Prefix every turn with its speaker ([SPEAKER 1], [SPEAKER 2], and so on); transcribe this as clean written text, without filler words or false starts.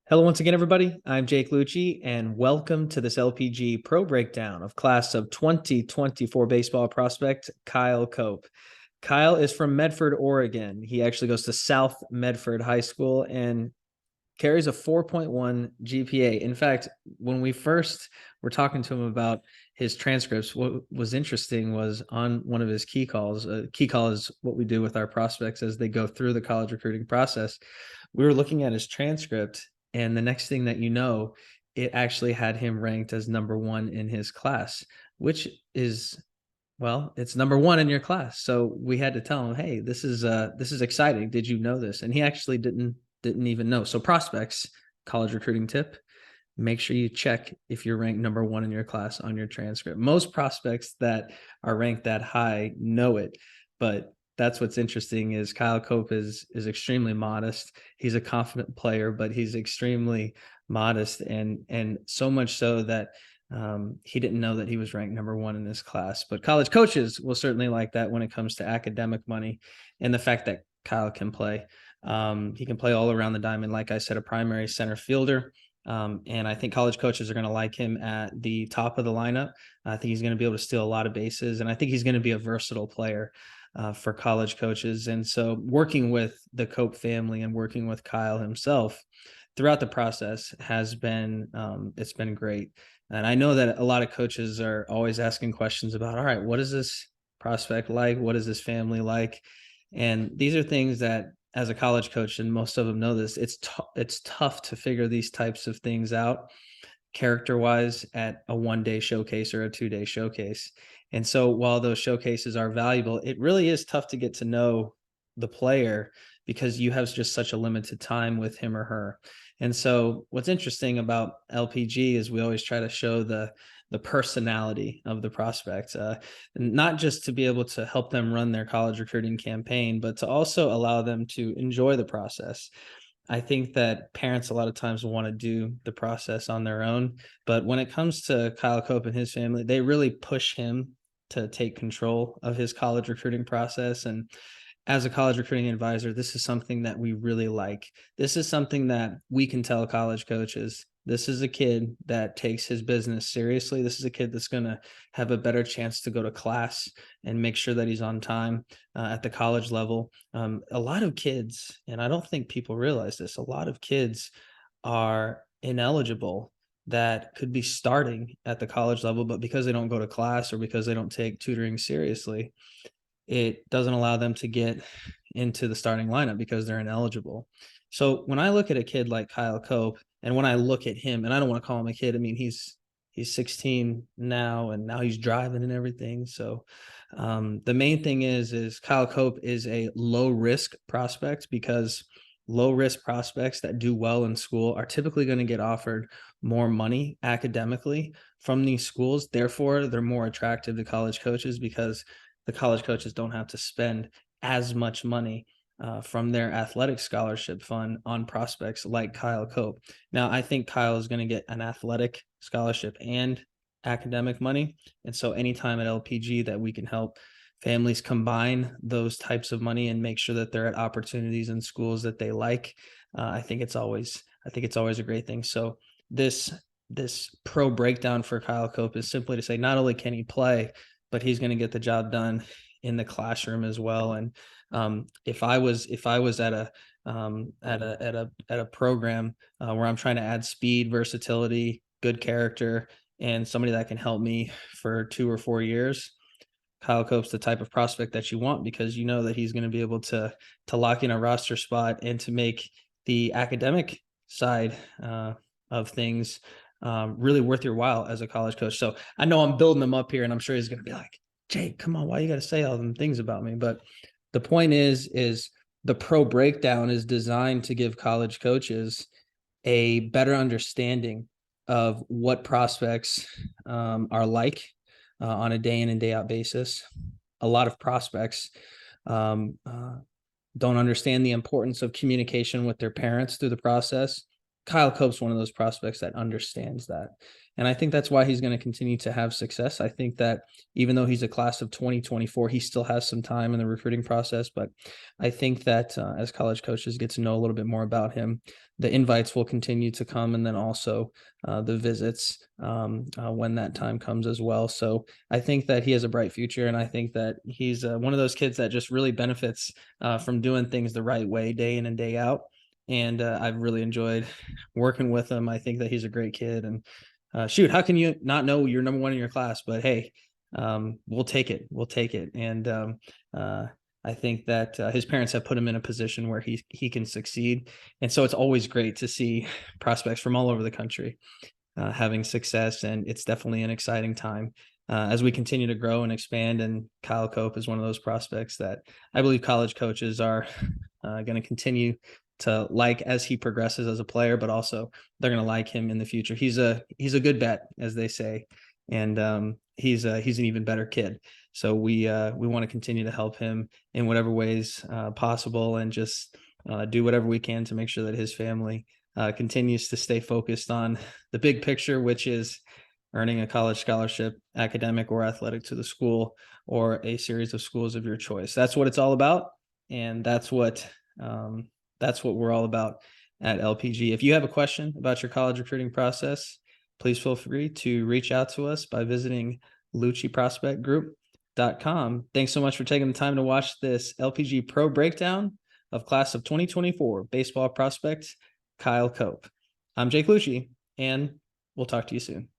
[SPEAKER 1] Hello once again, everybody. I'm Jake Lucci, and welcome to this LPG Pro Breakdown of class of 2024 baseball prospect Kyle Cope. Kyle is from Medford, Oregon. He actually goes to South Medford High School and carries a 4.1 GPA. In fact, when we first were talking to him about his transcripts, what was interesting was on one of his key calls. Key call is what we do with our prospects as they go through the college recruiting process. We were looking at his transcript, and the next thing that you know, it actually had him ranked as number one in his class, which is, well, it's number one in your class. So we had to tell him, hey, this is exciting. Did you know this? And he actually didn't even know. So prospects, college recruiting tip, make sure you check if you're ranked number one in your class on your transcript. Most prospects that are ranked that high know it, but that's what's interesting is Kyle Cope is extremely modest. He's a confident player, but he's extremely modest, and so much so that he didn't know that he was ranked number one in this class. But college coaches will certainly like that when it comes to academic money and the fact that Kyle can play. He can play all around the diamond. Like I said, a primary center fielder. And I think college coaches are going to like him at the top of the lineup. I think he's going to be able to steal a lot of bases, and I think he's going to be a versatile player for college coaches. And so working with the Cope family and working with Kyle himself throughout the process has been, it's been great. And I know that a lot of coaches are always asking questions about, all right, what is this prospect like? What is this family like? And these are things that as a college coach, and most of them know this, it's tough to figure these types of things out character wise at a 1 day showcase or a 2 day showcase. And so while those showcases are valuable, it really is tough to get to know the player because you have just such a limited time with him or her. And so what's interesting about LPG is we always try to show the personality of the prospect, not just to be able to help them run their college recruiting campaign, but to also allow them to enjoy the process. I think that parents a lot of times want to do the process on their own, but when it comes to Kyle Cope and his family, they really push him to take control of his college recruiting process. And as a college recruiting advisor, this is something that we really like. This is something that we can tell college coaches. This is a kid that takes his business seriously. This is a kid that's going to have a better chance to go to class and make sure that he's on time at the college level. A lot of kids, and I don't think people realize this, a lot of kids are ineligible that could be starting at the college level, but because they don't go to class or because they don't take tutoring seriously, it doesn't allow them to get into the starting lineup because they're ineligible. So when I look at a kid like Kyle Cope, and when I look at him, and I don't want to call him a kid, I mean he's 16 now, and now he's driving and everything. So the main thing is Kyle Cope is a low risk prospect because low risk prospects that do well in school are typically going to get offered more money academically from these schools. Therefore, they're more attractive to college coaches because the college coaches don't have to spend as much money from their athletic scholarship fund on prospects like Kyle Cope. Now, I think Kyle is going to get an athletic scholarship and academic money. And so anytime at LPG that we can help families combine those types of money and make sure that they're at opportunities in schools that they like, I think it's always a great thing. So this pro breakdown for Kyle Cope is simply to say not only can he play, but he's going to get the job done in the classroom as well. And if I was at a program where I'm trying to add speed, versatility, good character, and somebody that can help me for 2 or 4 years, Kyle Cope's the type of prospect that you want because you know that he's going to be able to lock in a roster spot and to make the academic side of things really worth your while as a college coach. So I know I'm building him up here, and I'm sure he's going to be like, Jake, come on, why you got to say all them things about me? But the point is the pro breakdown is designed to give college coaches a better understanding of what prospects are like on a day in and day out basis. A lot of prospects don't understand the importance of communication with their parents through the process. Kyle Cope's one of those prospects that understands that. And I think that's why he's going to continue to have success. I think that even though he's a class of 2024, he still has some time in the recruiting process. But I think that as college coaches get to know a little bit more about him, the invites will continue to come, and then also the visits when that time comes as well. So I think that he has a bright future, and I think that he's one of those kids that just really benefits from doing things the right way, day in and day out. And I've really enjoyed working with him. I think that he's a great kid, and shoot, how can you not know you're number one in your class? But hey, we'll take it. We'll take it. And I think that his parents have put him in a position where he can succeed. And so it's always great to see prospects from all over the country having success. And it's definitely an exciting time as we continue to grow and expand. And Kyle Cope is one of those prospects that I believe college coaches are going to continue to like as he progresses as a player, but also they're going to like him in the future. He's a good bet, as they say. And he's an even better kid. So we want to continue to help him in whatever ways possible, and just do whatever we can to make sure that his family continues to stay focused on the big picture, which is earning a college scholarship, academic or athletic, to the school or a series of schools of your choice. That's what it's all about. And that's what we're all about at LPG. If you have a question about your college recruiting process, please feel free to reach out to us by visiting LucciProspectGroup.com. Thanks so much for taking the time to watch this LPG Pro breakdown of class of 2024 baseball prospect Kyle Cope. I'm Jake Lucci, and we'll talk to you soon.